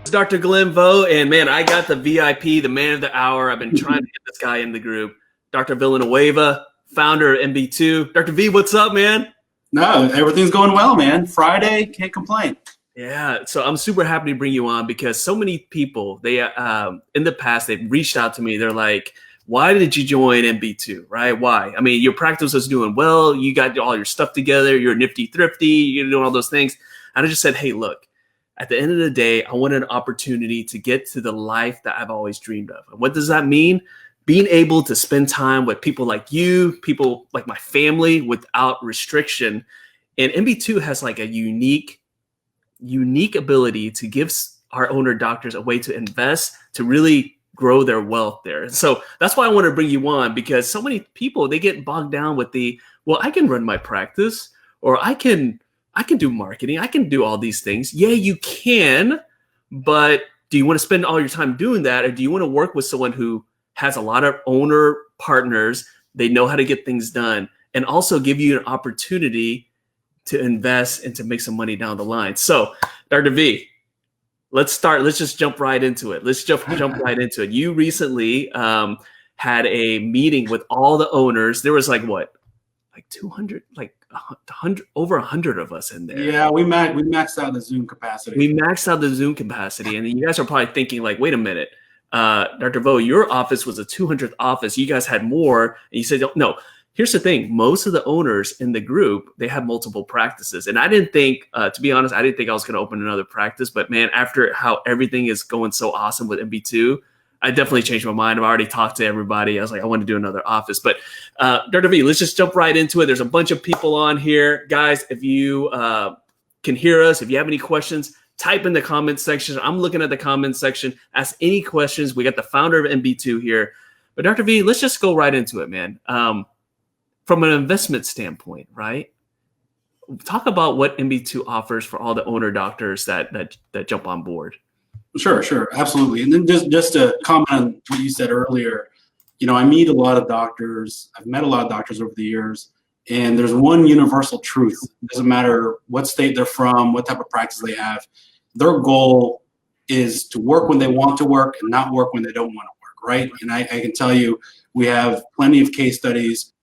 Dr. Glenn Vo, and man, I got the VIP, the man of the hour. I've been trying to get this guy in the group. Dr. Villanueva, founder of MB2. Dr. V, what's up, man? No, everything's going well, man. Friday, can't complain. Yeah, so I'm super happy to bring you on because so many people, they in the past, they've reached out to me. They're like, why did you join MB2, right? Why? I mean, your practice was doing well. You got all your stuff together. You're Nifty, Thrifty. You're doing all those things. And I just said, hey, look, at the end of the day, I wanted an opportunity to get to the life that I've always dreamed of. And what does that mean? Being able to spend time with people like you, people like my family without restriction. And MB2 has like a unique ability to give our owner doctors a way to invest, to really grow their wealth there. And so that's why I want to bring you on, because so many people, they get bogged down with well, I can run my practice, or I can do marketing. I can do all these things. Yeah, you can, but do you want to spend all your time doing that? Or do you want to work with someone who has a lot of owner partners, they know how to get things done, and also give you an opportunity to invest and to make some money down the line? So, Dr. V, let's just jump right into it. Let's jump right into it. You recently had a meeting with all the owners. There was like 200, like 100, over 100 of us in there. Yeah, we maxed out the Zoom capacity. We maxed out the Zoom capacity. And you guys are probably thinking like, wait a minute, Dr. Vo, your office was a 200th office. You guys had more. And you said, no, here's the thing. Most of the owners in the group, they have multiple practices. And I didn't think, to be honest, I didn't think I was going to open another practice. But man, after how everything is going so awesome with MB2, I definitely changed my mind. I've already talked to everybody. I was like, I want to do another office. But Dr. V, let's just jump right into it. There's a bunch of people on here. Guys, if you can hear us, if you have any questions, type in the comment section. I'm looking at the comment section. Ask any questions. We got the founder of MB2 here. But Dr. V, let's just go right into it, man. From an investment standpoint, right? Talk about what MB2 offers for all the owner doctors that jump on board. Sure, absolutely. And then just to comment on what you said earlier, I meet a lot of doctors. I've met a lot of doctors over the years, and there's one universal truth. It doesn't matter what state they're from, what type of practice they have. Their goal is to work when they want to work and not work when they don't want to work, right? And I can tell you, we have plenty of case studies.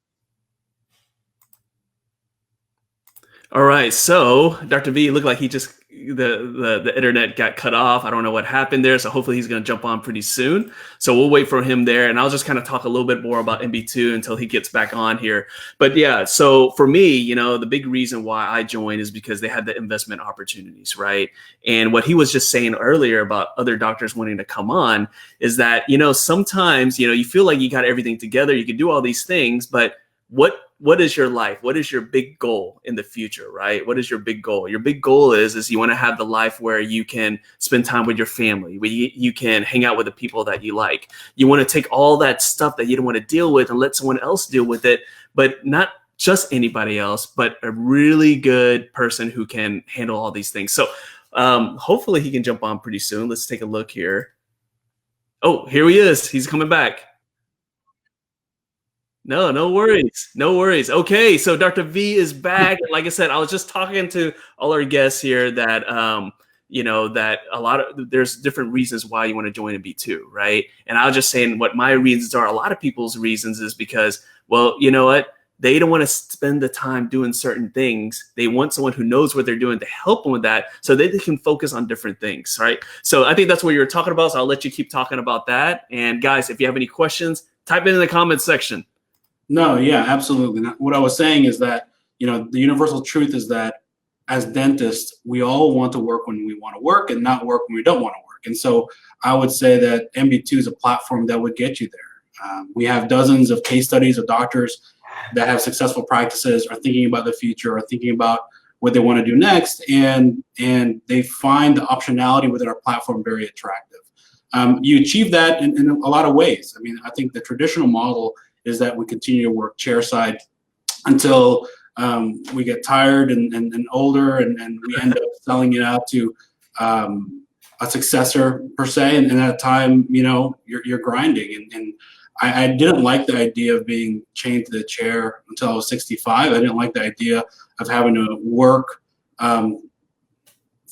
All right, so Dr. V, looked like he just the internet got cut off. I don't know what happened there, so hopefully he's going to jump on pretty soon. So we'll wait for him there, and I'll just kind of talk a little bit more about MB2 until he gets back on here. But yeah, so for me, the big reason why I joined is because they had the investment opportunities, right? And what he was just saying earlier about other doctors wanting to come on is that sometimes you feel like you got everything together, you can do all these things, but what is your life? What is your big goal in the future, right? What is your big goal? Your big goal is you want to have the life where you can spend time with your family, where you can hang out with the people that you like. You want to take all that stuff that you don't want to deal with and let someone else deal with it, but not just anybody else, but a really good person who can handle all these things. So hopefully he can jump on pretty soon. Let's take a look here. Oh, here he is. He's coming back. No worries. No worries. Okay, so Dr. V is back. Like I said, I was just talking to all our guests here that that there's different reasons why you want to join MB2, right? And I was just saying what my reasons are. A lot of people's reasons is because, well, you know what? They don't want to spend the time doing certain things. They want someone who knows what they're doing to help them with that so they can focus on different things, right? So I think that's what you're talking about. So I'll let you keep talking about that. And guys, if you have any questions, type it in the comments section. No, yeah, absolutely. What I was saying is that, the universal truth is that as dentists, we all want to work when we want to work and not work when we don't want to work. And so I would say that MB2 is a platform that would get you there. We have dozens of case studies of doctors that have successful practices, are thinking about the future, are thinking about what they want to do next, and they find the optionality within our platform very attractive. You achieve that in a lot of ways. I mean, I think the traditional model is that we continue to work chairside until we get tired and older, and we end up selling it out to a successor per se. And at a time, you're grinding. And I didn't like the idea of being chained to the chair until I was 65. I didn't like the idea of having to work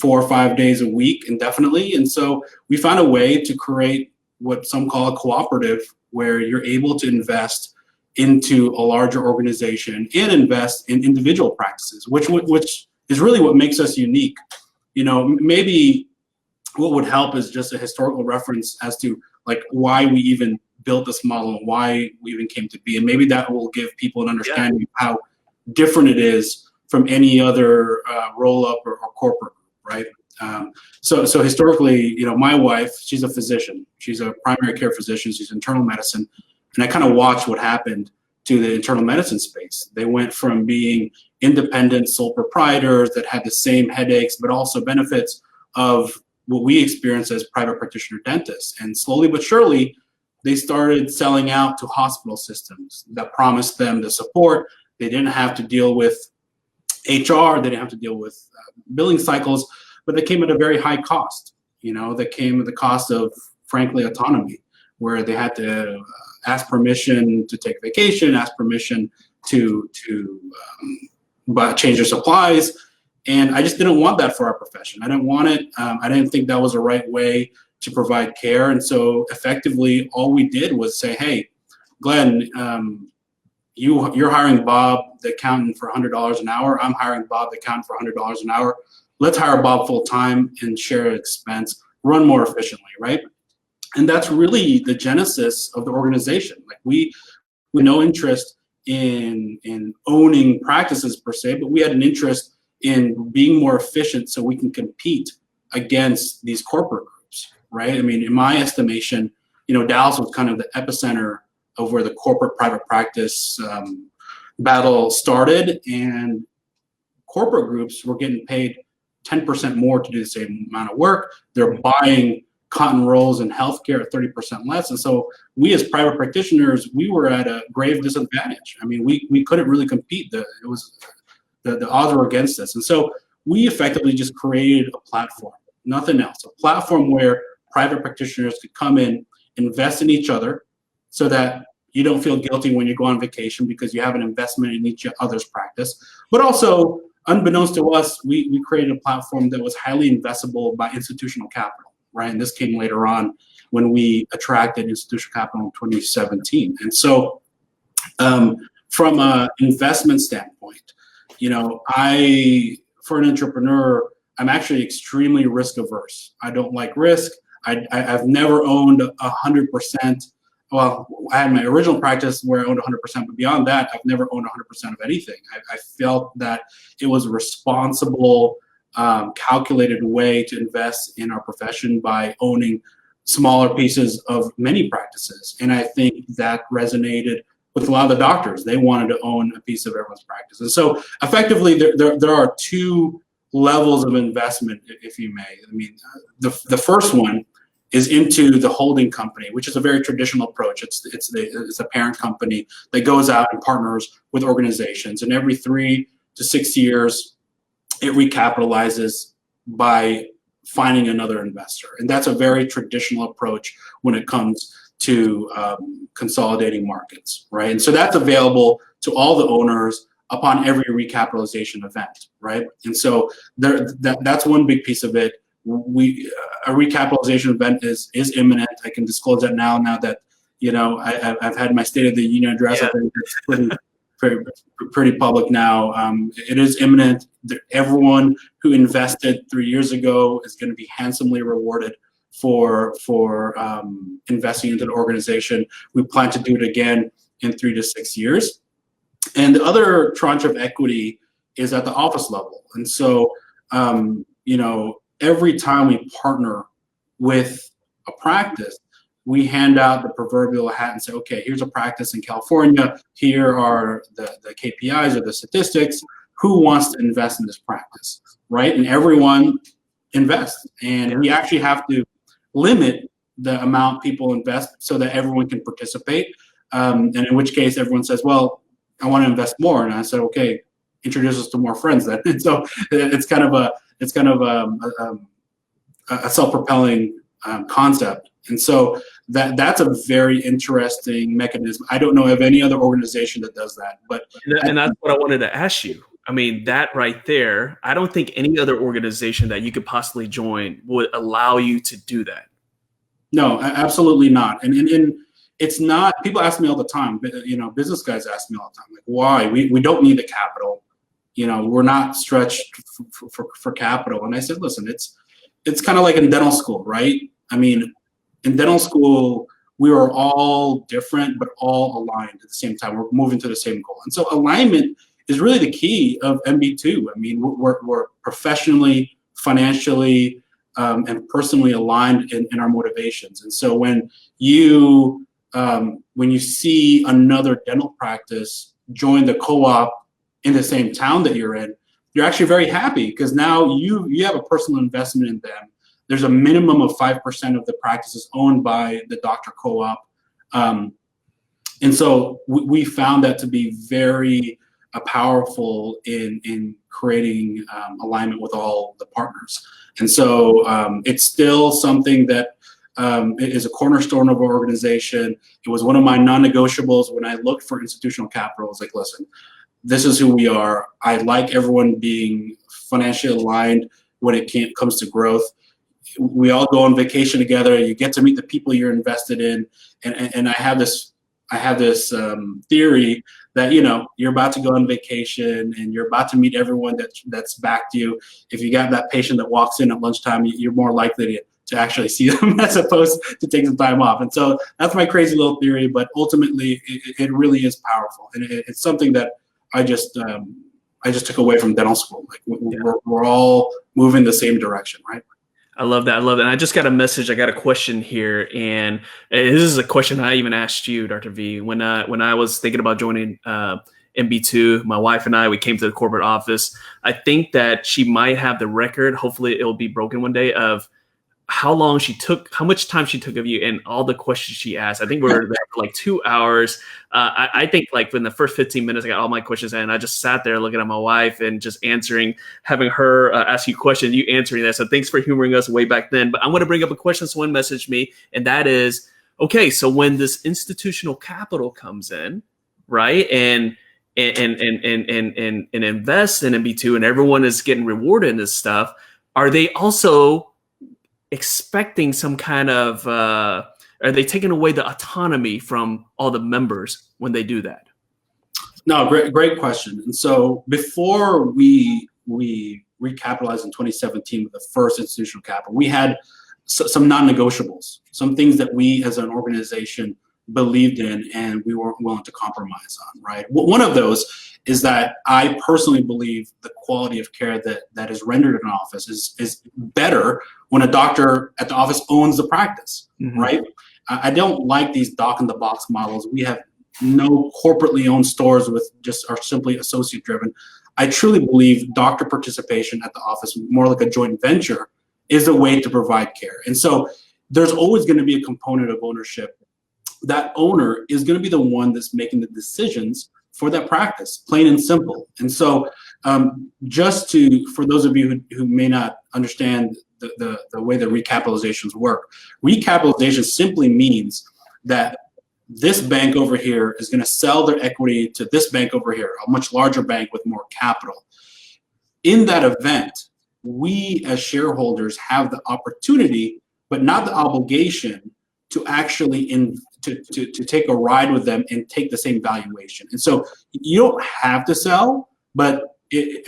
4 or 5 days a week indefinitely. And so we found a way to create what some call a cooperative, where you're able to invest into a larger organization and invest in individual practices, which is really what makes us unique. You know, maybe what would help is just a historical reference as to like why we even built this model and why we even came to be. And maybe that will give people an understanding of how different it is from any other roll-up or corporate group, right? So historically, you know, my wife, she's a physician. She's a primary care physician. She's internal medicine. And I kind of watched what happened to the internal medicine space. They went from being independent sole proprietors that had the same headaches, but also benefits of what we experience as private practitioner dentists. And slowly but surely, they started selling out to hospital systems that promised them the support. They didn't have to deal with HR. They didn't have to deal with billing cycles, but they came at a very high cost. You know, they came at the cost of, frankly, autonomy, where they had to ask permission to take vacation, ask permission to change their supplies. And I just didn't want that for our profession. I didn't want it. I didn't think that was the right way to provide care. And so effectively, all we did was say, hey, Glenn, you're hiring Bob, the accountant, for $100 an hour. I'm hiring Bob, the accountant, for $100 an hour. Let's hire Bob full time and share expense, run more efficiently, right? And that's really the genesis of the organization. Like we no interest in owning practices per se, but we had an interest in being more efficient so we can compete against these corporate groups, right? I mean, in my estimation, you know, Dallas was kind of the epicenter of where the corporate private practice battle started, and corporate groups were getting paid 10% more to do the same amount of work. They're buying cotton rolls in healthcare at 30% less. And so we as private practitioners, we were at a grave disadvantage. I mean, we couldn't really compete. The odds were against us. And so we effectively just created a platform, nothing else, a platform where private practitioners could come in, invest in each other so that you don't feel guilty when you go on vacation because you have an investment in each other's practice. But also, unbeknownst to us, we created a platform that was highly investable by institutional capital, right? And this came later on when we attracted institutional capital in 2017. And so from an investment standpoint, you know, for an entrepreneur, I'm actually extremely risk averse. I don't like risk. I've never owned 100%. Well, I had my original practice where I owned 100%, but beyond that, I've never owned 100% of anything. I felt that it was a responsible, calculated way to invest in our profession by owning smaller pieces of many practices. And I think that resonated with a lot of the doctors. They wanted to own a piece of everyone's practice. And so effectively, there are two levels of investment, if you may. I mean, the first one is into the holding company, which is a very traditional approach. It's a parent company that goes out and partners with organizations. And every 3 to 6 years, it recapitalizes by finding another investor. And that's a very traditional approach when it comes to consolidating markets, right? And so that's available to all the owners upon every recapitalization event, right? And so that's one big piece of it. A recapitalization event is imminent. I can disclose that now that, you know, I've had my State of the Union address. Yeah. I think it's pretty public now. It is imminent. Everyone who invested 3 years ago is going to be handsomely rewarded for investing into the organization. We plan to do it again in 3 to 6 years. And the other tranche of equity is at the office level. And so, you know, every time we partner with a practice, we hand out the proverbial hat and say, okay, here's a practice in California. Here are the KPIs or the statistics. Who wants to invest in this practice, right? And everyone invests. And we actually have to limit the amount people invest so that everyone can participate. And in which case everyone says, well, I want to invest more. And I said, okay, introduce us to more friends then. And so it's kind of a self-propelling concept. And so that's a very interesting mechanism. I don't know of any other organization that does that. But and that's what I wanted to ask you. I mean, that right there, I don't think any other organization that you could possibly join would allow you to do that. No, absolutely not. And it's not, people ask me all the time, business guys ask me all the time, like, why? We don't need the capital. We're not stretched for capital. And I said, listen, it's kind of like in dental school, right? I mean, in dental school, we are all different, but all aligned at the same time. We're moving to the same goal. And so alignment is really the key of MB2. I mean, we're professionally, financially, and personally aligned in our motivations. And so when you see another dental practice join the co-op in the same town that you're in, you're actually very happy because now you have a personal investment in them. There's a minimum of 5% of the practices owned by the doctor co-op. And so we found that to be very powerful in creating alignment with all the partners. And so it's still something that is a cornerstone of our organization. It was one of my non-negotiables when I looked for institutional capital. I was like, listen, this is who we are. I like everyone being financially aligned when it comes to growth. We all go on vacation together. You get to meet the people you're invested in. And I have this theory that, you're about to go on vacation and you're about to meet everyone that's backed you. If you got that patient that walks in at lunchtime, you're more likely to actually see them as opposed to take some time off. And so that's my crazy little theory, but ultimately it really is powerful. And it's something that I just took away from dental school. Like we're all moving the same direction, right? I love that. And I just got a message. I got a question here, and this is a question I even asked you, Dr. V. When I was thinking about joining MB2, my wife and we came to the corporate office. I think that she might have the record. Hopefully, it'll be broken one day of how much time she took of you, and all the questions she asked. I think we were there for like 2 hours. I think like in the first 15 minutes, I got all my questions in, and I just sat there looking at my wife and just answering, having her ask you questions, you answering that. So thanks for humoring us way back then. But I'm going to bring up a question someone messaged me, and that is, okay, so when this institutional capital comes in, right, and invest in MB2, and everyone is getting rewarded in this stuff, are they also expecting some kind of, are they taking away the autonomy from all the members when they do that? No, great question. And so before we recapitalized in 2017 with the first institutional capital, we had some non-negotiables, some things that we as an organization believed in and we weren't willing to compromise on, right? One of those is that I personally believe the quality of care that is rendered in an office is better when a doctor at the office owns the practice, right? I don't like these doc-in-the-box models. We have no corporately owned stores are simply associate driven. I truly believe doctor participation at the office, more like a joint venture, is a way to provide care. And so there's always going to be a component of ownership. That owner is going to be the one that's making the decisions for that practice, plain and simple. And so for those of you who may not understand the way the recapitalizations work, recapitalization simply means that this bank over here is going to sell their equity to this bank over here, a much larger bank with more capital. In that event, we as shareholders have the opportunity, but not the obligation, to actually to take a ride with them and take the same valuation. And so you don't have to sell, but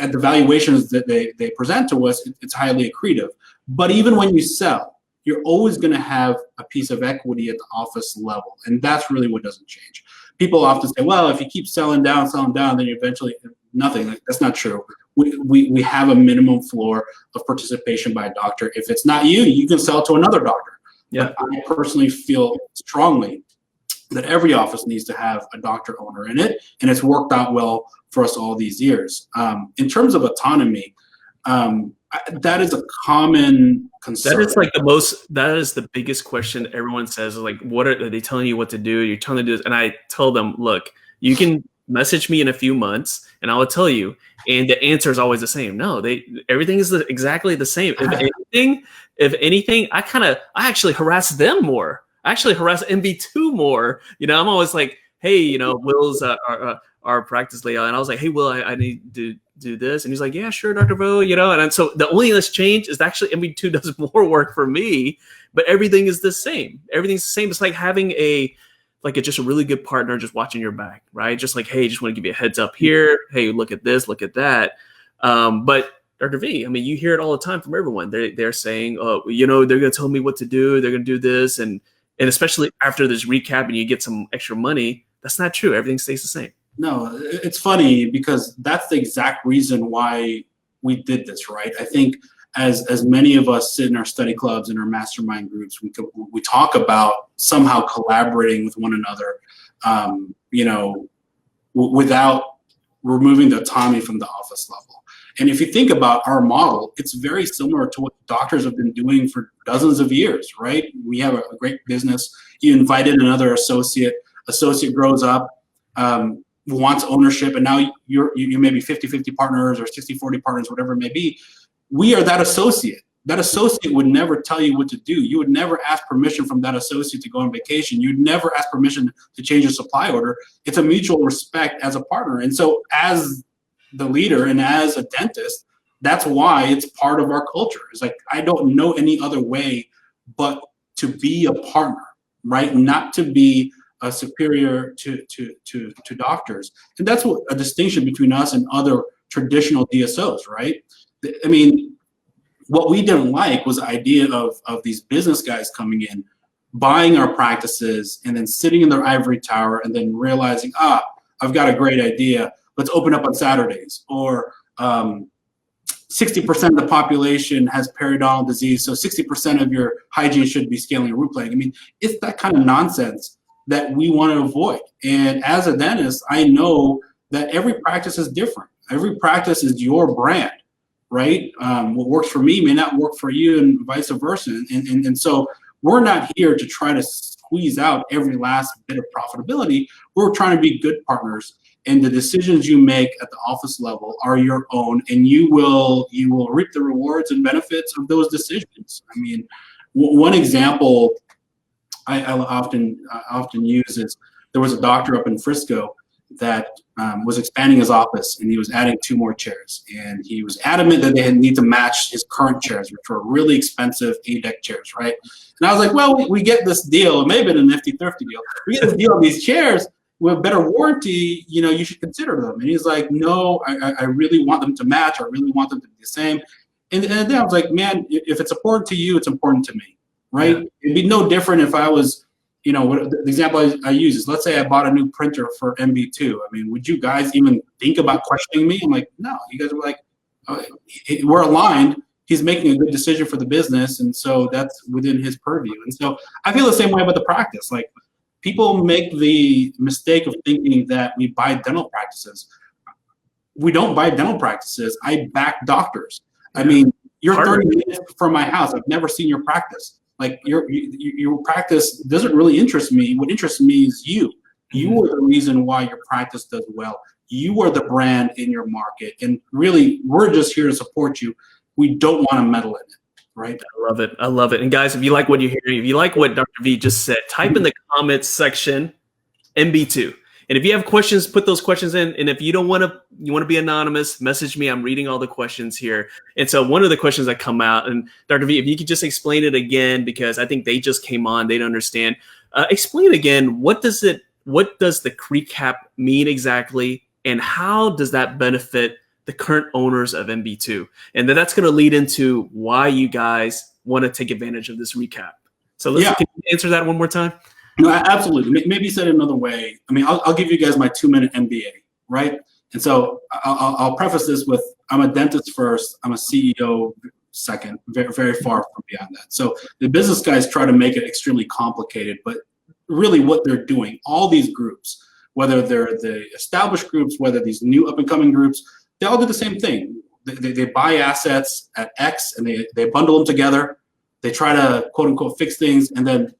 at the valuations that they present to us, it's highly accretive. But even when you sell, you're always going to have a piece of equity at the office level. And that's really what doesn't change. People often say, well, if you keep selling down, then you eventually nothing. That's not true. We have a minimum floor of participation by a doctor. If it's not you, you can sell to another doctor. Yeah. But I personally feel strongly that every office needs to have a doctor owner in it, and it's worked out well for us all these years. In terms of autonomy, that is a common concern. That is the biggest question everyone says, like, what are they telling you what to do? You're telling them to do this. And I tell them, look, you can message me in a few months and I will tell you. And the answer is always the same. No, everything is exactly the same. If anything, I actually harass them more. I actually harass MB2 more. I'm always like, hey, Will's our practice layout. And I was like, hey, Will, I need to do this. And he's like, yeah, sure, Dr. Vo, and so the only thing that's changed is actually MB2 does more work for me, but everything is the same. Everything's the same. It's like having just a really good partner just watching your back, right? Just like, hey, just want to give you a heads up here. Hey, look at this, look at that. But Dr. V, I mean, you hear it all the time from everyone. They're saying, oh, they're going to tell me what to do. They're going to do this. And especially after this recap and you get some extra money, that's not true. Everything stays the same. No, it's funny because that's the exact reason why we did this, right? I think as many of us sit in our study clubs and our mastermind groups, we talk about somehow collaborating with one another, without removing the autonomy from the office level. And if you think about our model, it's very similar to what doctors have been doing for dozens of years, right? We have a great business. You invited another associate grows up, wants ownership, and now you may be 50-50 partners or 60-40 partners, whatever it may be. We are that associate. That associate would never tell you what to do. You would never ask permission from that associate to go on vacation. You'd never ask permission to change a supply order. It's a mutual respect as a partner. And so as the leader and as a dentist, that's why it's part of our culture. It's like, I don't know any other way but to be a partner, right? Not to be a superior to doctors. And that's what a distinction between us and other traditional DSOs, right? I mean, what we didn't like was the idea of these business guys coming in, buying our practices, and then sitting in their ivory tower and then realizing, I've got a great idea. Let's open up on Saturdays. Or 60% of the population has periodontal disease, so 60% of your hygiene should be scaling and root planing. I mean, it's that kind of nonsense that we want to avoid. And as a dentist, I know that every practice is different. Every practice is your brand, right? What works for me may not work for you, and vice versa. And so we're not here to try to squeeze out every last bit of profitability. We're trying to be good partners, and the decisions you make at the office level are your own, and you will reap the rewards and benefits of those decisions. I mean, one example I often use is there was a doctor up in Frisco that was expanding his office, and he was adding 2 more chairs, and he was adamant that they need to match his current chairs, which were really expensive A-deck chairs, right? And I was like, well, we get this deal. It may have been a Nifty Thrifty deal. We get this deal on these chairs with better warranty. You should consider them. And he's like, no, I really want them to match. I really want them to be the same. And then I was like, man, if it's important to you, it's important to me, right? Yeah. It'd be no different if I was, the example I use is, let's say I bought a new printer for MB2. I mean, would you guys even think about questioning me? I'm like, no. You guys were like, we're aligned. He's making a good decision for the business, and so that's within his purview. And so I feel the same way about the practice. Like, people make the mistake of thinking that we buy dental practices. We don't buy dental practices. I back doctors. I mean, you're 30 minutes from my house. I've never seen your practice. Like, your practice doesn't really interest me. What interests me is you. You are the reason why your practice does well. You are the brand in your market. And really, we're just here to support you. We don't want to meddle in it, right? I love it. I love it. And guys, if you like what you're hearing, if you like what Dr. V just said, type in the comments section, MB2. And if you have questions, put those questions in. And if you don't want to be anonymous, message me. I'm reading all the questions here. And so one of the questions that come out, and Dr. V, if you could just explain it again, because I think they just came on, they don't understand. Explain again, what does the cree cap mean exactly? And how does that benefit the current owners of MB2? And then that's going to lead into why you guys want to take advantage of this recap. So can you answer that one more time? No, absolutely. Maybe said it another way. I mean, I'll give you guys my 2-minute MBA, right? And so I'll preface this with, I'm a dentist first. I'm a CEO second, very, very far from beyond that. So the business guys try to make it extremely complicated, but really what they're doing, all these groups, whether they're the established groups, whether these new up-and-coming groups, they all do the same thing. They buy assets at X, and they bundle them together. They try to, quote-unquote, fix things, and then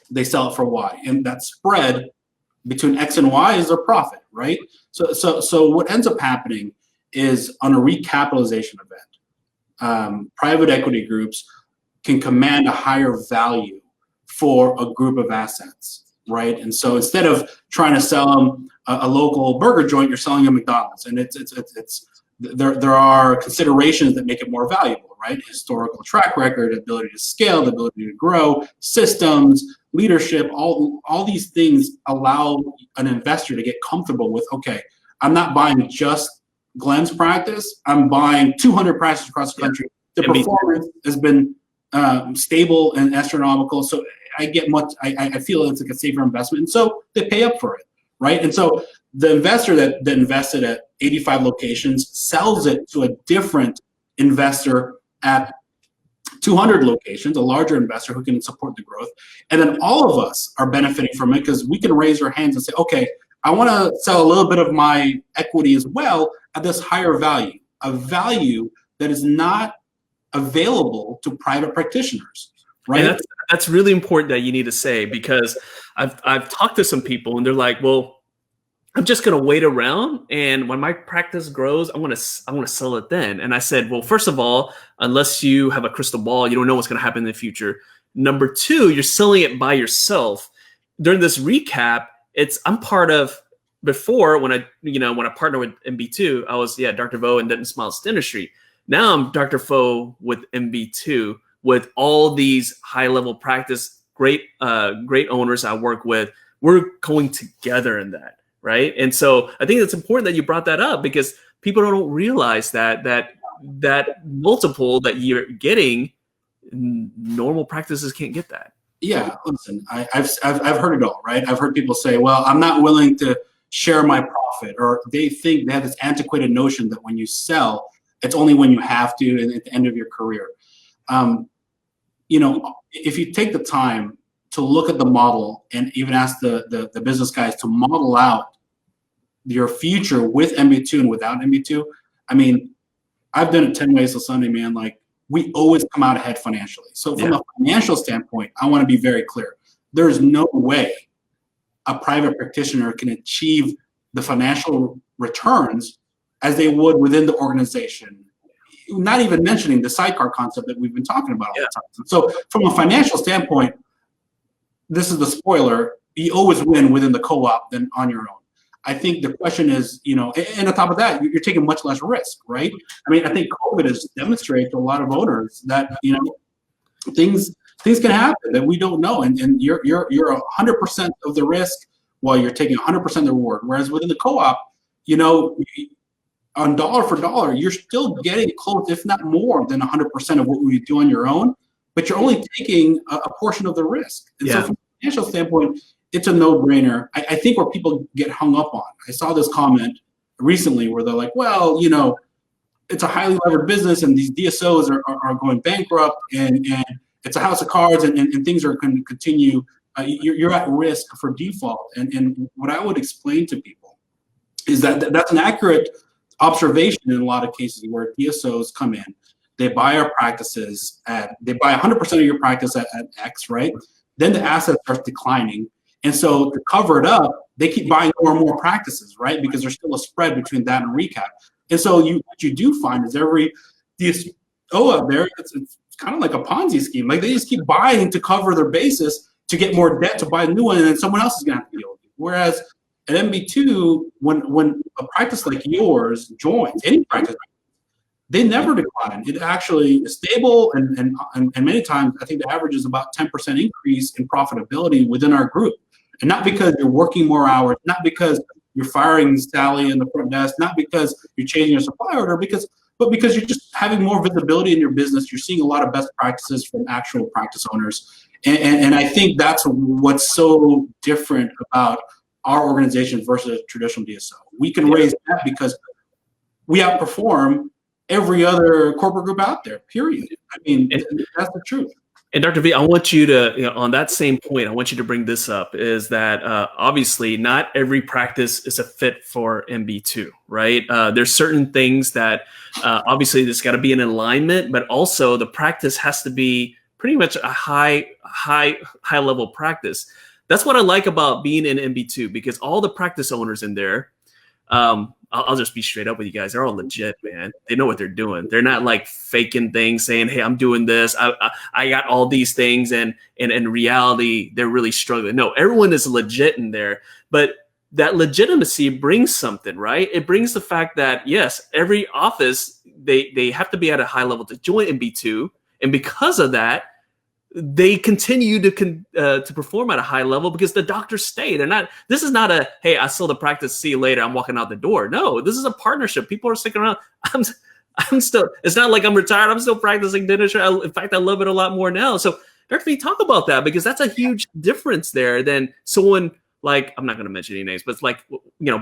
they sell it for Y. And that spread between X and Y is their profit, right? So what ends up happening is, on a recapitalization event, private equity groups can command a higher value for a group of assets. right? And so instead of trying to sell them a local burger joint, you're selling them McDonald's, and there are considerations that make it more valuable, right? Historical track record, ability to scale, the ability to grow, systems, leadership, all these things allow an investor to get comfortable with, okay, I'm not buying just Glenn's practice, I'm buying 200 practices across the country. The performance has been stable and astronomical, so I feel it's like a safer investment, and so they pay up for it, right? And so the investor that invested at 85 locations sells it to a different investor at 200 locations, a larger investor who can support the growth, and then all of us are benefiting from it because we can raise our hands and say, okay, I want to sell a little bit of my equity as well at this higher value, a value that is not available to private practitioners, right? And that's really important that you need to say, because I've talked to some people and they're like, well, I'm just going to wait around, and when my practice grows, I'm going to sell it then. And I said, well, first of all, unless you have a crystal ball, you don't know what's going to happen in the future. Number two, you're selling it by yourself. During this recap, I'm part of, before when I partnered with MB2, I was Dr. Vo and Denton Smiles Dentistry. Now I'm Dr. Vo with MB2 with all these high level practice, great owners I work with. We're going together in that, right? And so I think it's important that you brought that up, because people don't realize that multiple that you're getting, normal practices can't get that. Yeah, listen, I've heard it all, right? I've heard people say, well, I'm not willing to share my profit, or they have this antiquated notion that when you sell, it's only when you have to and at the end of your career. If you take the time to look at the model and even ask the business guys to model out your future with MB2 and without MB2, I mean, I've done it 10 ways till Sunday, man. Like, we always come out ahead financially. So from a financial standpoint, I want to be very clear. There's no way a private practitioner can achieve the financial returns as they would within the organization, not even mentioning the sidecar concept that we've been talking about all the time. So from a financial standpoint, this is the spoiler, you always win within the co-op than on your own. I think the question is, and on top of that, you're taking much less risk, right? I mean, I think COVID has demonstrated to a lot of owners that, things can happen that we don't know, and you're 100% of the risk while you're taking 100% of the reward. Whereas within the co-op, on dollar for dollar, you're still getting close, if not more than 100% of what we do on your own, but you're only taking a portion of the risk. And so from a financial standpoint, it's a no-brainer. I think where people get hung up on, I saw this comment recently where they're like, well, it's a highly levered business and these DSOs are going bankrupt and it's a house of cards and things are going to continue. You're at risk for default. And what I would explain to people is that that's an accurate observation in a lot of cases where DSOs come in, they buy our practices they buy 100% of your practice at X, right? Then the asset starts declining. And so to cover it up, they keep buying more and more practices, right? Because there's still a spread between that and recap. And so what you do find is every DSO out there, it's kind of like a Ponzi scheme. Like, they just keep buying to cover their basis to get more debt to buy a new one, and then someone else is going to have to deal with it. Whereas at MB2, when a practice like yours joins, any practice, they never decline. It actually is stable, and many times I think the average is about 10% increase in profitability within our group. And not because you're working more hours, not because you're firing Sally in the front desk, not because you're changing your supply order, but because you're just having more visibility in your business. You're seeing a lot of best practices from actual practice owners. And I think that's what's so different about our organization versus a traditional DSO. We can raise that because we outperform every other corporate group out there, period. I mean, that's the truth. And Dr. V, I want you to, on that same point, I want you to bring this up, is that obviously not every practice is a fit for MB2, right? There's certain things that obviously there's got to be an alignment, but also the practice has to be pretty much a high level practice. That's what I like about being in MB2, because all the practice owners in there, I'll just be straight up with you guys. They're all legit, man. They know what they're doing. They're not like faking things, saying, "Hey, I'm doing this. I got all these things," and in reality, they're really struggling. No, everyone is legit in there, but that legitimacy brings something, right? It brings the fact that yes, every office they have to be at a high level to join MB2, and because of that, they continue to perform at a high level because the doctors stay. They're not. This is not a hey, I sold the practice. See you later. I'm walking out the door. No, this is a partnership. People are sticking around. I'm still. It's not like I'm retired. I'm still practicing dentistry. In fact, I love it a lot more now. So, Dr. V, talk about that because that's a huge difference there than someone like I'm not going to mention any names, but it's like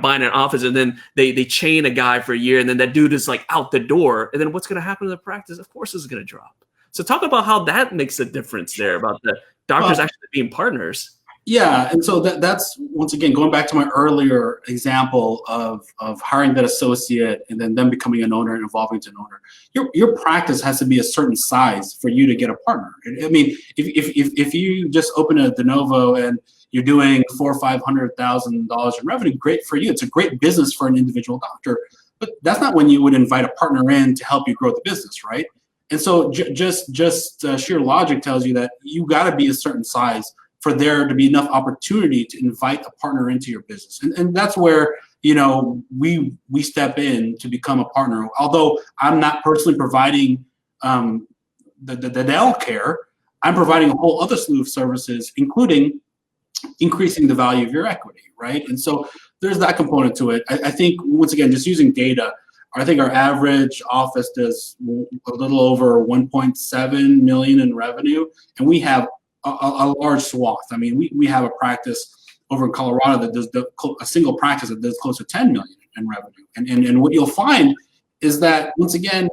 buying an office and then they chain a guy for a year and then that dude is like out the door and then what's going to happen to the practice? Of course, it's going to drop. So talk about how that makes a difference there about the doctors actually being partners. Yeah, and so that's once again going back to my earlier example of hiring that associate and then them becoming an owner and evolving to an owner. Your practice has to be a certain size for you to get a partner. I mean, if you just open a de novo and you're doing $400,000 or $500,000 in revenue, great for you. It's a great business for an individual doctor, but that's not when you would invite a partner in to help you grow the business, right? And so just sheer logic tells you that you got to be a certain size for there to be enough opportunity to invite a partner into your business. And that's where, we step in to become a partner. Although I'm not personally providing the dental care, I'm providing a whole other slew of services, including increasing the value of your equity, right? And so there's that component to it. I think, once again, just using data, I think our average office does a little over 1.7 million in revenue, and we have a large swath. I mean, we have a practice over in Colorado that does a single practice that does close to 10 million in revenue. And what you'll find is that, once again,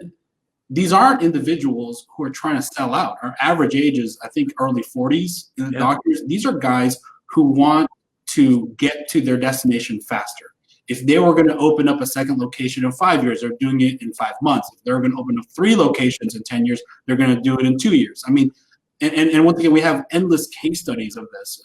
these aren't individuals who are trying to sell out. Our average age is, I think, early 40s in the doctors. These are guys who want to get to their destination faster. If they were going to open up a second location in 5 years, they're doing it in 5 months. If they're going to open up 3 locations in 10 years, they're going to do it in 2 years. I mean, and once again, we have endless case studies of this.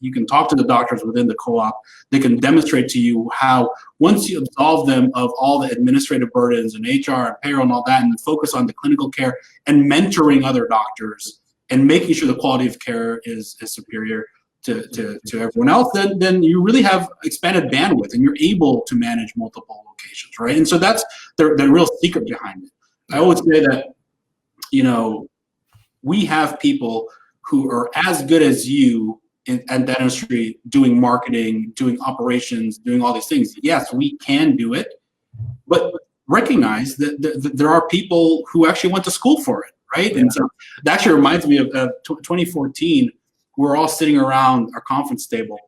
You can talk to the doctors within the co-op. They can demonstrate to you how once you absolve them of all the administrative burdens and HR and payroll and all that, and focus on the clinical care and mentoring other doctors and making sure the quality of care is superior to everyone else, then you really have expanded bandwidth and you're able to manage multiple locations, right? And so that's the real secret behind it. I always say that, we have people who are as good as you in dentistry doing marketing, doing operations, doing all these things. Yes, we can do it, but recognize that there are people who actually went to school for it, right? Yeah. And so that actually reminds me of 2014. We're all sitting around our conference table,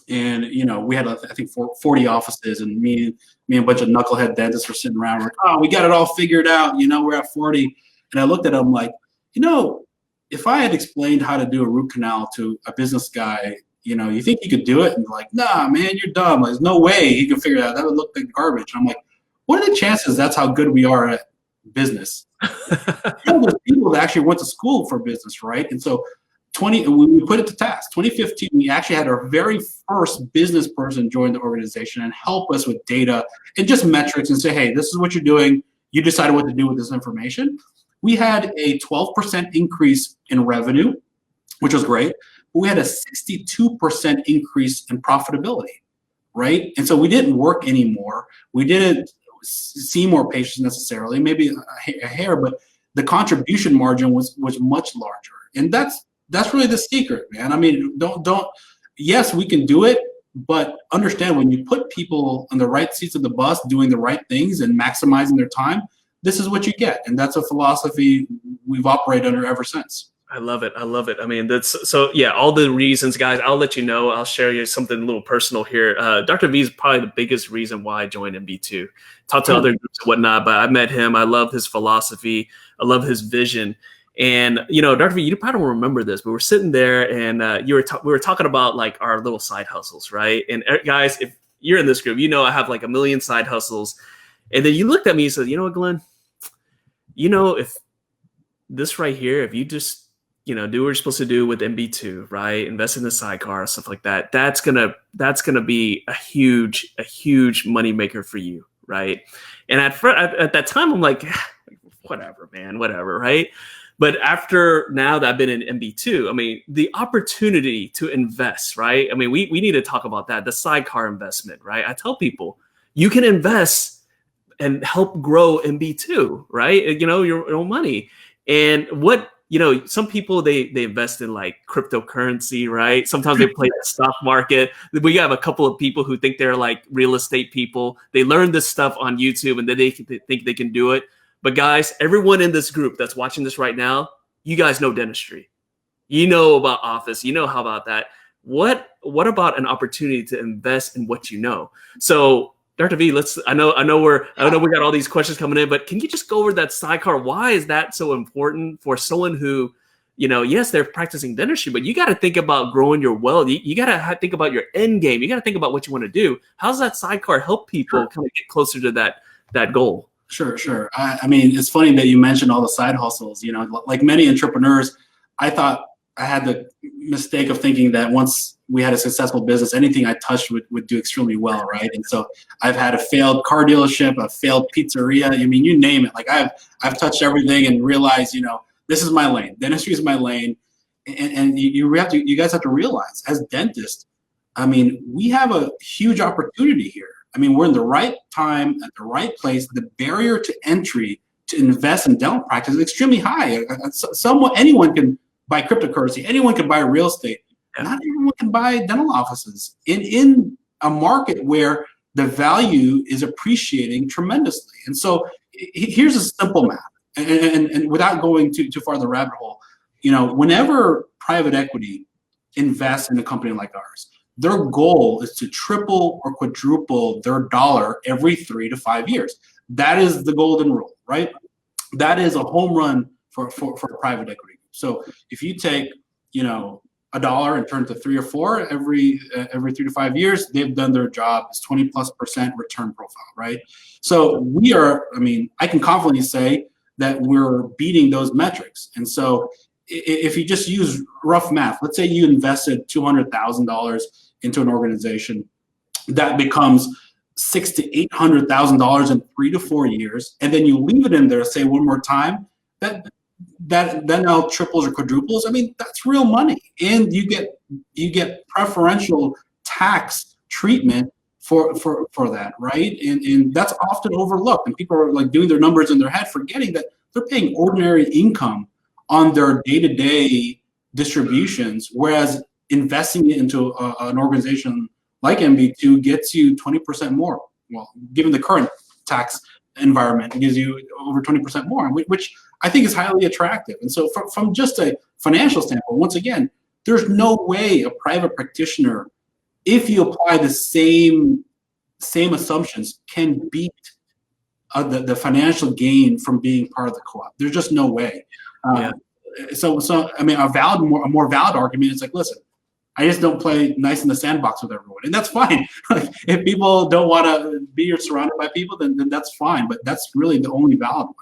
and we had I think 40 offices, and me and a bunch of knucklehead dentists were sitting around. We're like, oh, we got it all figured out. We're at 40, and I looked at them like, if I had explained how to do a root canal to a business guy, you think you could do it? And they're like, nah, man, you're dumb. There's no way he can figure it out. That would look like garbage. And I'm like, what are the chances that's how good we are at business? There's people that actually went to school for business, right? And so we put it to task. 2015, we actually had our very first business person join the organization and help us with data and just metrics and say, hey, this is what you're doing. You decided what to do with this information. We had a 12% increase in revenue, which was great. But we had a 62% increase in profitability, right? And so we didn't work anymore. We didn't see more patients necessarily, maybe a hair, but the contribution margin was much larger. And that's really the secret, man. I mean, yes, we can do it, but understand when you put people on the right seats of the bus doing the right things and maximizing their time, this is what you get. And that's a philosophy we've operated under ever since. I love it. I mean, that's so, yeah, all the reasons, guys, I'll let you know. I'll share you something a little personal here. Dr. V is probably the biggest reason why I joined MB2. Talked to other groups and whatnot, but I met him. I love his philosophy. I love his vision. And, Dr. V, you probably don't remember this, but we're sitting there and we were talking about like our little side hustles, right? And guys, if you're in this group, I have like a million side hustles. And then you looked at me and said, you know what, Glenn? If this right here, if you just, do what you're supposed to do with MB2, right? Invest in the sidecar, stuff like that. That's gonna be a huge moneymaker for you, right? And at that time, I'm like, whatever, man, whatever, right? But after now that I've been in MB2, I mean, the opportunity to invest, right? I mean, we need to talk about that, the sidecar investment, right? I tell people you can invest and help grow MB2, right? Your own money. And what some people they invest in like cryptocurrency, right? Sometimes they play the stock market. We have a couple of people who think they're like real estate people. They learn this stuff on YouTube and then they think they can do it. But guys, everyone in this group that's watching this right now, you guys know dentistry. You know about office. You know how about that. What about an opportunity to invest in what you know? So Dr. V, I know we got all these questions coming in, but can you just go over that sidecar? Why is that so important for someone who, yes, they're practicing dentistry, but you got to think about growing your wealth. You got to think about your end game. You got to think about what you want to do. How does that sidecar help people kind of get closer to that goal? Sure. I mean, it's funny that you mentioned all the side hustles. Like many entrepreneurs, I thought I had the mistake of thinking that once we had a successful business, anything I touched would do extremely well, right? And so I've had a failed car dealership, a failed pizzeria. I mean, you name it. Like I've touched everything and realized, this is my lane. Dentistry is my lane, and you guys have to realize, as dentists, I mean, we have a huge opportunity here. I mean, we're in the right time at the right place. The barrier to entry to invest in dental practice is extremely high. Anyone can buy cryptocurrency. Anyone can buy real estate. Not everyone can buy dental offices in a market where the value is appreciating tremendously. And so here's a simple math, and without going too far in the rabbit hole, whenever private equity invests in a company like ours, their goal is to triple or quadruple their dollar every 3 to 5 years. That is the golden rule, right? That is a home run for private equity. So if you take, $1 and turn it to 3 or 4 every 3 to 5 years, they've done their job. It's 20+% return profile, right? So I can confidently say that we're beating those metrics. And so if you just use rough math, let's say you invested $200,000 into an organization, that becomes $600,000 to $800,000 in 3 to 4 years, and then you leave it in there, say one more time, that now triples or quadruples. I mean, that's real money, and you get preferential tax treatment for that, right? And that's often overlooked, and people are like doing their numbers in their head, forgetting that they're paying ordinary income on their day-to-day distributions, whereas investing it into an organization like MB2 gets you 20% more. Well, given the current tax environment, it gives you over 20% more, which I think is highly attractive. And so from just a financial standpoint, once again, there's no way a private practitioner, if you apply the same assumptions, can beat the financial gain from being part of the co-op. There's just no way. So I mean, a more valid argument is like, listen, I just don't play nice in the sandbox with everyone, and that's fine. If people don't want to be surrounded by people, then that's fine. But that's really the only valid one.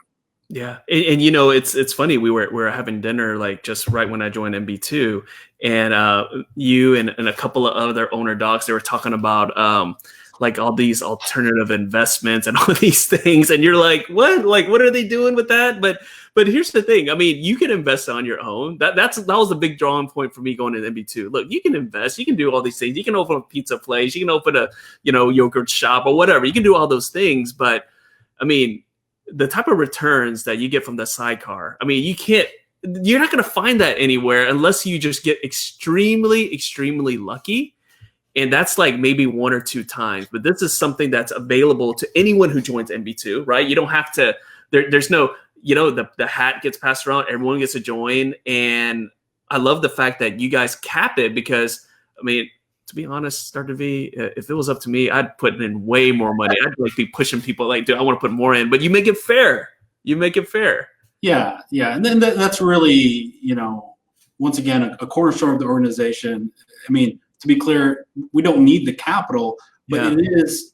Yeah, and it's funny. We were having dinner like just right when I joined MB2, and you and a couple of other owner docs, they were talking about like all these alternative investments and all these things, and you're like, what? Like, what are they doing with that? But here's the thing. I mean, you can invest on your own. That was a big drawing point for me going to MB2. Look, you can invest. You can do all these things. You can open a pizza place. You can open a yogurt shop or whatever. You can do all those things. But I mean, the type of returns that you get from the sidecar, I mean, you're not going to find that anywhere unless you just get extremely, extremely lucky. And that's like maybe 1 or 2 times. But this is something that's available to anyone who joins MB2, right? You don't have to, there's no, the hat gets passed around, everyone gets to join. And I love the fact that you guys cap it because, I mean, to be honest, Dr. V, if it was up to me, I'd put in way more money. I'd like be pushing people like, dude, I want to put more in, but you make it fair. Yeah. And then that's really, once again, a cornerstone of the organization. I mean, to be clear, we don't need the capital, but it is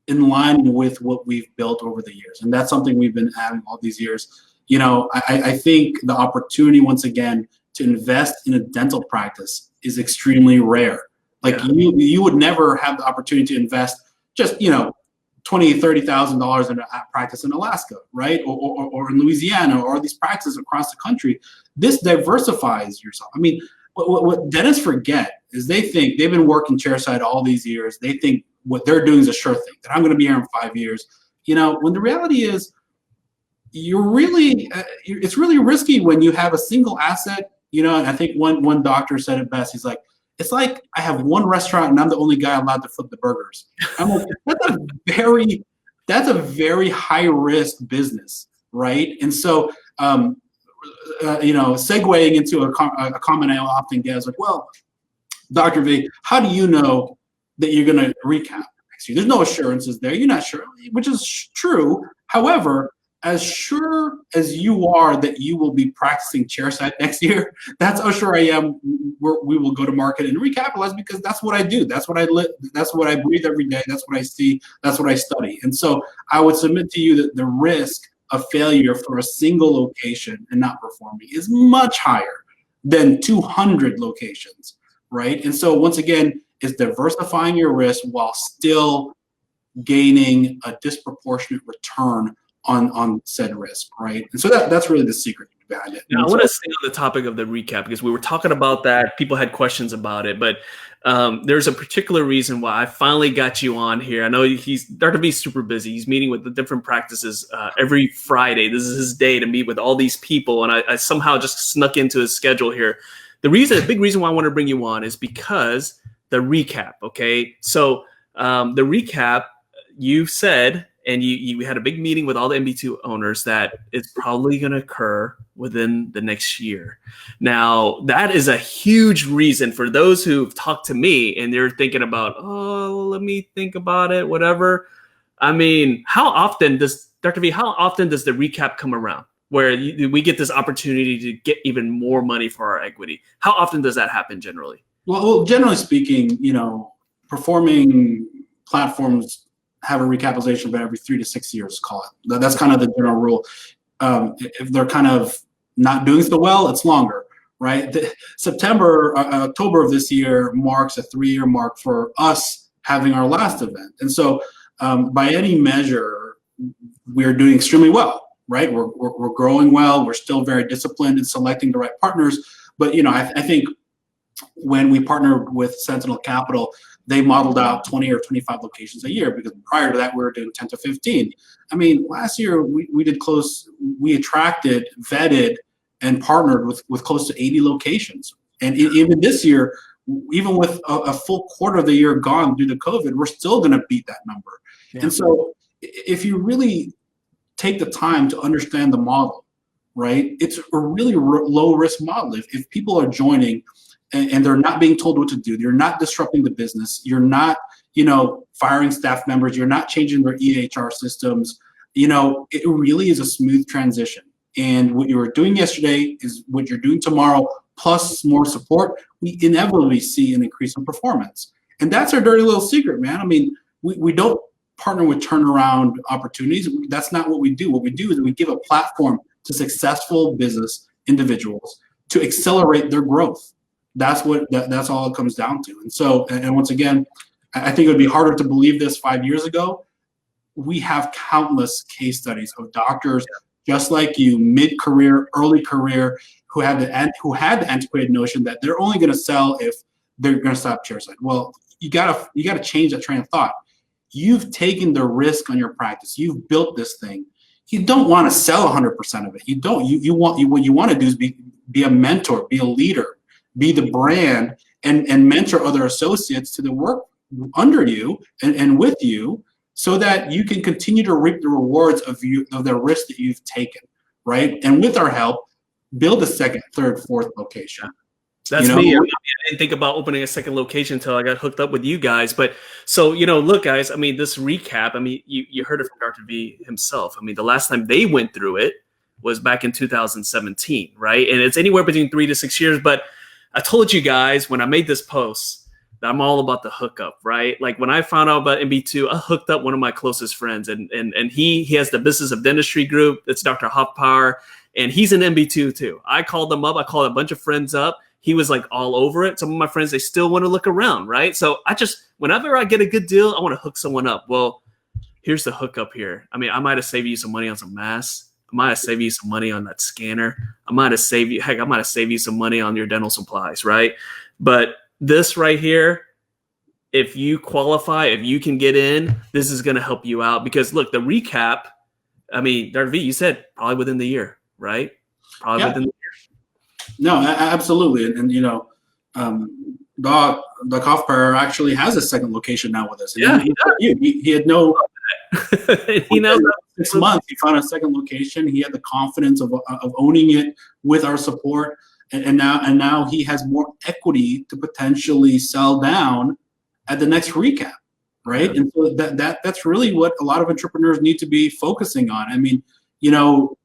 in line with what we've built over the years. And that's something we've been having all these years. I think the opportunity, once again, to invest in a dental practice is extremely rare. Like you would never have the opportunity to invest just, $20,000-$30,000 in a practice in Alaska, right? Or in Louisiana, or these practices across the country. This diversifies yourself. I mean, what dentists forget is they think they've been working chairside all these years. They think what they're doing is a sure thing, that I'm going to be here in 5 years. When the reality is, it's really risky when you have a single asset. And I think one doctor said it best. He's like, it's like I have one restaurant and I'm the only guy allowed to flip the burgers. I'm like, that's a very high risk business, right? And so, segueing into a comment I often get is like, well, Dr. V, how do you know that you're going to recap next year? There's no assurances there. You're not sure, which is true. However, as sure as you are that you will be practicing chairside next year, that's how sure I am we will go to market and recapitalize, because that's what I do. That's what I live. That's what I breathe every day. That's what I see. That's what I study. And so I would submit to you that the risk of failure for a single location and not performing is much higher than 200 locations, right? And so once again, it's diversifying your risk while still gaining a disproportionate return on said risk, right? And so that's really the secret behind it. Now, I want to stay on the topic of the recap, because we were talking about that. People had questions about it, but there's a particular reason why I finally got you on here. I know Dr. B's super busy. He's meeting with the different practices every Friday. This is his day to meet with all these people, and I somehow just snuck into his schedule here. The big reason why I want to bring you on is because the recap, okay? So the recap, you said, and you had a big meeting with all the MB2 owners, that it's probably going to occur within the next year. Now, that is a huge reason for those who've talked to me and they're thinking about, let me think about it, whatever. I mean, how often does the recap come around where we get this opportunity to get even more money for our equity? How often does that happen generally? Well, generally speaking, performing platforms have a recapitalization about every 3 to 6 years, call it. That's kind of the general rule. If they're kind of not doing so well, it's longer, right? October of this year marks a 3-year mark for us having our last event. And so by any measure, we're doing extremely well, right? We're growing well. We're still very disciplined in selecting the right partners. But, I think when we partnered with Sentinel Capital, they modeled out 20 or 25 locations a year, because prior to that, we were doing 10 to 15. I mean, last year we attracted, vetted, and partnered with close to 80 locations. And even this year, even with a full quarter of the year gone due to COVID, we're still going to beat that number. Yeah. And so if you really take the time to understand the model, right, it's a really low risk model. If people are joining and they're not being told what to do, you're not disrupting the business, you're not, firing staff members, you're not changing their EHR systems, it really is a smooth transition. And what you were doing yesterday is what you're doing tomorrow, plus more support, we inevitably see an increase in performance. And that's our dirty little secret, man. I mean, we don't partner with turnaround opportunities. That's not what we do. What we do is we give a platform to successful business individuals to accelerate their growth. That's all it comes down to. And so, and once again, I think it would be harder to believe this 5 years ago. We have countless case studies of doctors just like you, mid-career, early career, who had the antiquated notion that they're only going to sell if they're going to stop chairside. Well, you gotta change that train of thought. You've taken the risk on your practice. You've built this thing. You don't want to sell 100% of it. You don't. What you want to do is be a mentor, be a leader, be the brand, and mentor other associates to the work under you and with you, so that you can continue to reap the rewards of the risk that you've taken, right? And with our help, build a second, third, fourth location. That's me. I didn't think about opening a second location until I got hooked up with you guys. But so, look, guys, I mean, this recap, I mean, you heard it from Dr. V himself. I mean, the last time they went through it was back in 2017, right? And it's anywhere between 3 to 6 years. But I told you guys when I made this post that I'm all about the hookup, right? Like when I found out about MB2, I hooked up one of my closest friends, and he has the Business of Dentistry group. It's Dr. Hoffpower. And he's an MB2 too. I called him up. I called a bunch of friends up. He was like all over it. Some of my friends, they still want to look around, right? So whenever I get a good deal, I want to hook someone up. Well, here's the hookup here. I mean, I might have saved you some money on some masks. I might have saved you some money on that scanner. I might have saved you some money on your dental supplies, right? But this right here, if you qualify, if you can get in, this is going to help you out. Because look, the recap, I mean, Dr. V, you said probably within the year, right? Probably within the year. No, absolutely. And you know, Doc Hoffmeyer actually has a second location now with us. Yeah, he had no. He knows 6 months. He found a second location. He had the confidence of owning it with our support, and now he has more equity to potentially sell down at the next recap, right? Yeah. And so that's really what a lot of entrepreneurs need to be focusing on. I mean, you know,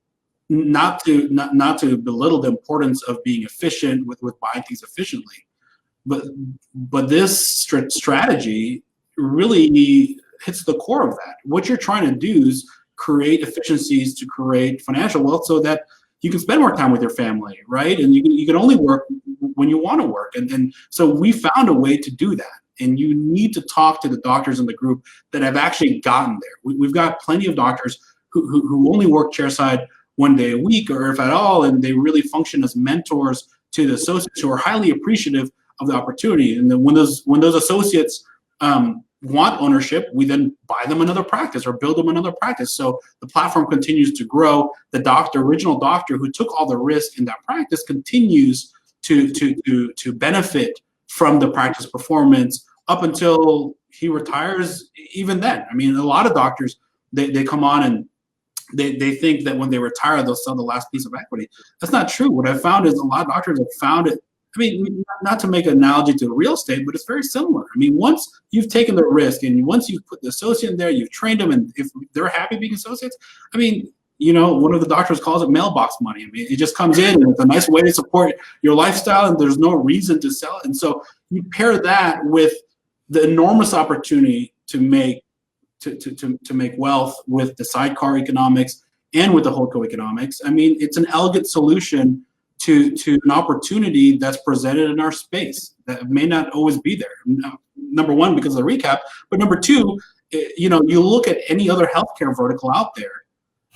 not to belittle the importance of being efficient with buying things efficiently, but this strategy really hits the core of that. What you're trying to do is create efficiencies to create financial wealth so that you can spend more time with your family, right? And you can only work when you want to work. And so we found a way to do that. And you need to talk to the doctors in the group that have actually gotten there. We've got plenty of doctors who only work chairside 1 day a week, or if at all, and they really function as mentors to the associates who are highly appreciative of the opportunity. And then when those associates want ownership, we then buy them another practice or build them another practice. So the platform continues to grow. The original doctor who took all the risk in that practice continues to benefit from the practice performance up until he retires. Even then, I mean, a lot of doctors, they come on and they think that when they retire, they'll sell the last piece of equity. That's not true. What I've found is a lot of doctors have found it. I mean, not to make an analogy to real estate, but it's very similar. I mean, once you've taken the risk and once you've put the associate in there, you've trained them, and if they're happy being associates, I mean, you know, one of the doctors calls it mailbox money. I mean, it just comes in and it's a nice way to support your lifestyle, and there's no reason to sell it. And so you pair that with the enormous opportunity to make wealth with the sidecar economics and with the holdco economics. I mean, it's an elegant solution to an opportunity that's presented in our space that may not always be there. Number one, because of the recap, but number two, you know, you look at any other healthcare vertical out there.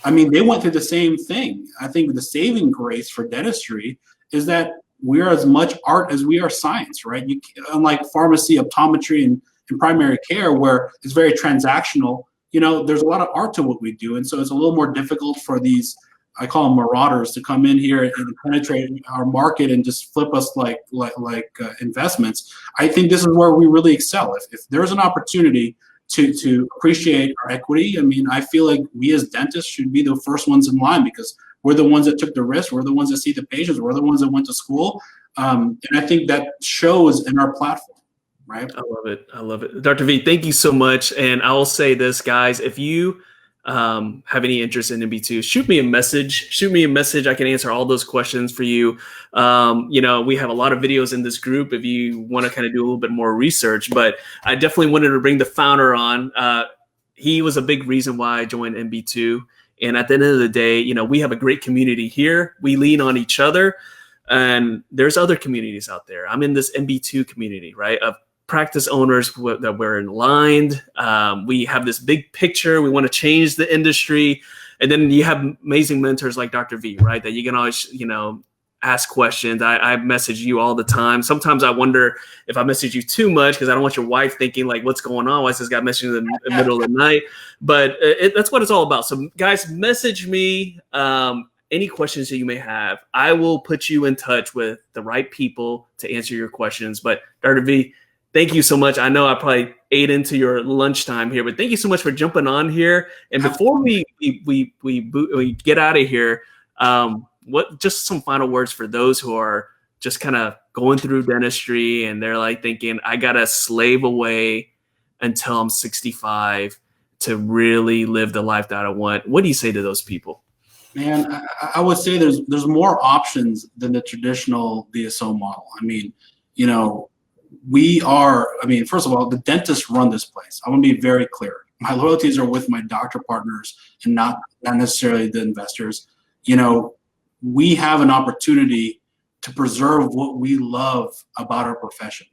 I mean, they went through the same thing. I think the saving grace for dentistry is that we're as much art as we are science, right? Unlike pharmacy, optometry, and primary care, where it's very transactional, you know, there's a lot of art to what we do. And so it's a little more difficult for these, I call them marauders, to come in here and penetrate our market and just flip us like investments. I think this is where we really excel. If there's an opportunity to appreciate our equity, I mean, I feel like we as dentists should be the first ones in line, because we're the ones that took the risk. We're the ones that see the patients. We're the ones that went to school. And I think that shows in our platform, right? I love it. I love it. Dr. V, thank you so much. And I will say this, guys, if you have any interest in MB2, shoot me a message. I can answer all those questions for you. You know, we have a lot of videos in this group if you want to kind of do a little bit more research, but I definitely wanted to bring the founder on. He was a big reason why I joined MB2. And at the end of the day, you know, we have a great community here. We lean on each other, and there's other communities out there. I'm in this MB2 community, right, of practice owners that we're aligned. We have this big picture. We want to change the industry. And then you have amazing mentors like Dr. V, right? That you can always, you know, ask questions. I message you all the time. Sometimes I wonder if I message you too much, because I don't want your wife thinking like, what's going on? Why is this guy messaging in the middle of the night? But that's what it's all about. So guys, message me any questions that you may have. I will put you in touch with the right people to answer your questions. But Dr. V, thank you so much. I know I probably ate into your lunchtime here, but thank you so much for jumping on here. And before we get out of here, just some final words for those who are just kind of going through dentistry and they're like thinking, I gotta slave away until I'm 65 to really live the life that I want. What do you say to those people? Man, I would say there's more options than the traditional DSO model. I mean, you know, first of all, the dentists run this place. I want to be very clear. My loyalties are with my doctor partners and not necessarily the investors. You know, we have an opportunity to preserve what we love about our profession.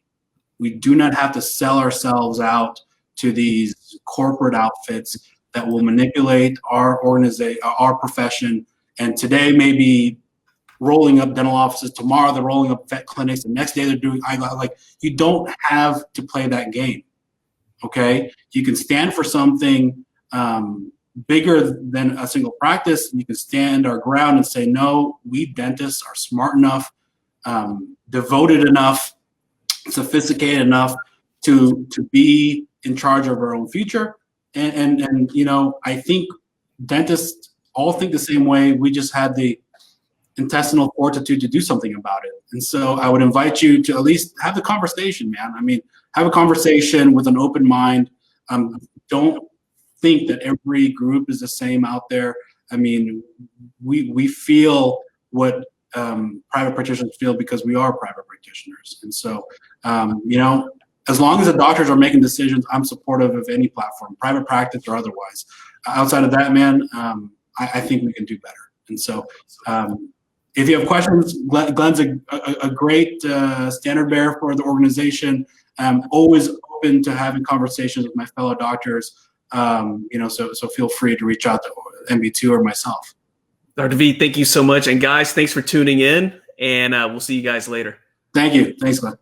We do not have to sell ourselves out to these corporate outfits that will manipulate our organization, our profession. And today maybe rolling up dental offices, tomorrow they're rolling up vet clinics, the next day they're doing eyeglasses. Like, you don't have to play that game. Okay, you can stand for something bigger than a single practice. You can stand our ground and say, no, we dentists are smart enough, devoted enough, sophisticated enough to be in charge of our own future. And you know, I think dentists all think the same way. We just had the intestinal fortitude to do something about it. And so I would invite you to at least have the conversation, man. I mean, have a conversation with an open mind. Don't think that every group is the same out there. I mean, we feel what private practitioners feel because we are private practitioners. And so, you know, as long as the doctors are making decisions, I'm supportive of any platform, private practice or otherwise. Outside of that, man, I think we can do better. And so, if you have questions, Glenn's a great standard bearer for the organization. I'm always open to having conversations with my fellow doctors. You know, so feel free to reach out to MB2 or myself. Dr. V, thank you so much. And guys, thanks for tuning in, and we'll see you guys later. Thank you. Thanks, Glenn.